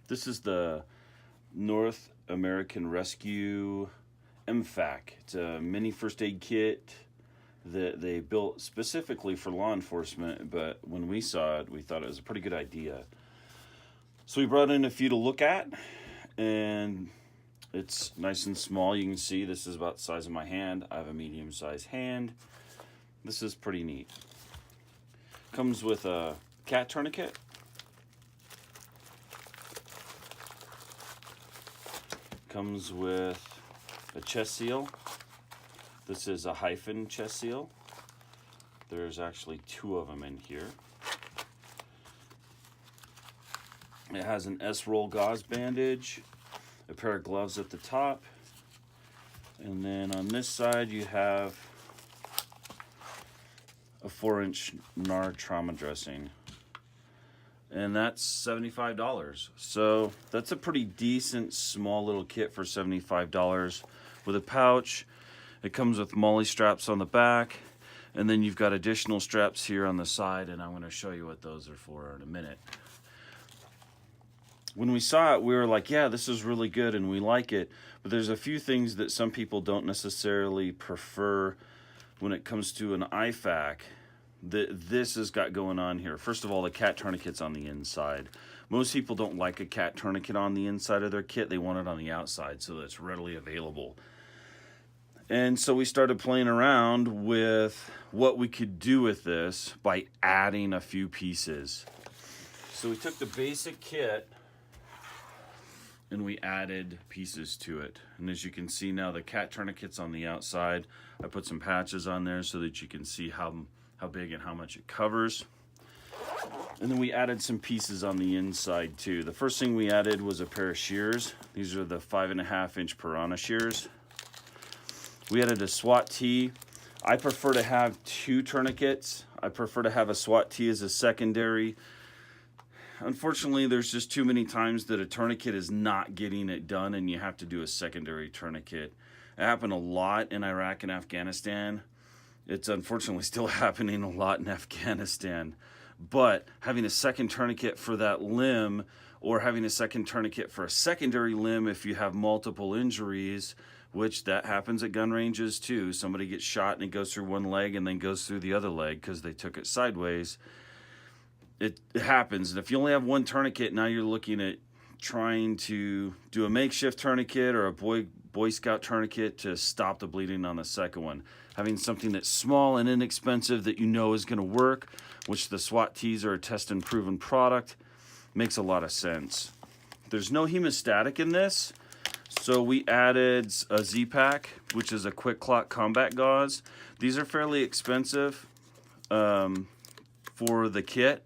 This is the North American Rescue M-FAC. It's a mini first aid kit that they built specifically for law enforcement, but when we saw it, we thought it was a pretty good idea. So we brought in a few to look at, and it's nice and small. You can see this is about the size of my hand. I have a medium-sized hand. This is pretty neat. Comes with a cat tourniquet. Comes with a chest seal. This is a hyphen chest seal. There's actually two of them in here. It has an S-roll gauze bandage, a pair of gloves at the top, and then on this side you have a 4-inch NAR trauma dressing. And that's $75. So that's a pretty decent small little kit for $75 with a pouch. It comes with MOLLE straps on the back, and then you've got additional straps here on the side, and I'm going to show you what those are for in a minute. When we saw it, we were like, yeah, this is really good and we like it, but there's a few things that some people don't necessarily prefer when it comes to an IFAC that this has got going on here. First of all, the cat tourniquet's on the inside. Most people don't like a cat tourniquet on the inside of their kit. They want it on the outside so that it's readily available. And so we started playing around with what we could do with this by adding a few pieces. So we took the basic kit and we added pieces to it. And as you can see now, the cat tourniquet's on the outside. I put some patches on there so that you can see how big and how much it covers. And then we added some pieces on the inside too. The first thing we added was a pair of shears. These are the 5.5-inch Piranha shears. We added a SWAT tee. I prefer to have two tourniquets. I prefer to have a SWAT tee as a secondary. Unfortunately, there's just too many times that a tourniquet is not getting it done and you have to do a secondary tourniquet. It happened a lot in Iraq and Afghanistan. It's unfortunately still happening a lot in Afghanistan. But having a second tourniquet for that limb, or having a second tourniquet for a secondary limb if you have multiple injuries, which that happens at gun ranges too. Somebody gets shot and it goes through one leg and then goes through the other leg because they took it sideways. It happens. And if you only have one tourniquet, now you're looking at trying to do a makeshift tourniquet or a Boy Scout tourniquet to stop the bleeding on the second one. Having something that's small and inexpensive that you know is going to work, which the SWAT tees are a test and proven product, makes a lot of sense. There's no hemostatic in this, so we added a Z-Pack, which is a quick clot combat gauze. These are fairly expensive for the kit.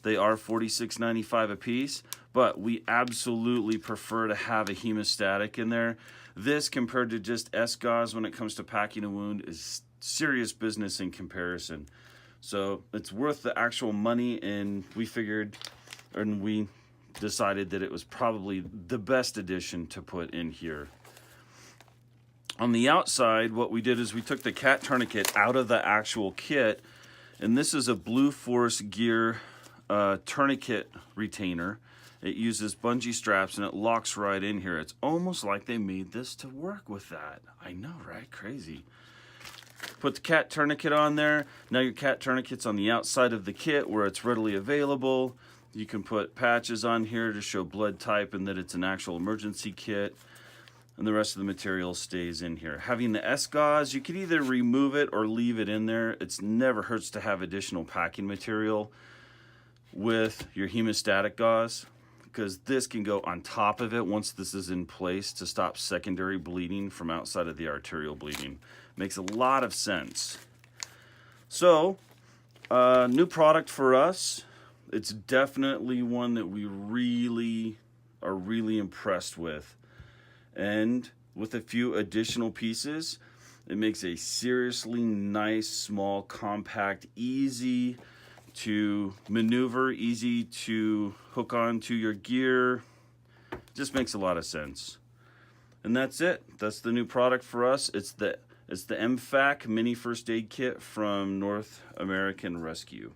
They are $46.95 a piece, but we absolutely prefer to have a hemostatic in there. This, compared to just S-gauze when it comes to packing a wound, is serious business in comparison. So it's worth the actual money, and we decided that it was probably the best addition to put in here. On the outside, what we did is we took the cat tourniquet out of the actual kit, and this is a Blue Force Gear tourniquet retainer. It uses bungee straps and it locks right in here. It's almost like they made this to work with that. I know, right? Crazy. Put the cat tourniquet on there. Now your cat tourniquet's on the outside of the kit where it's readily available. You can put patches on here to show blood type and that it's an actual emergency kit. And the rest of the material stays in here. Having the S-gauze, you can either remove it or leave it in there. It never hurts to have additional packing material with your hemostatic gauze, because this can go on top of it once this is in place to stop secondary bleeding from outside of the arterial bleeding. Makes a lot of sense. So, new product for us. It's definitely one that we really are impressed with. And with a few additional pieces, it makes a seriously nice, small, compact, easy to maneuver, easy to hook onto your gear. Just makes a lot of sense. And that's it. That's the new product for us. It's the M-FAC mini first aid kit from North American Rescue.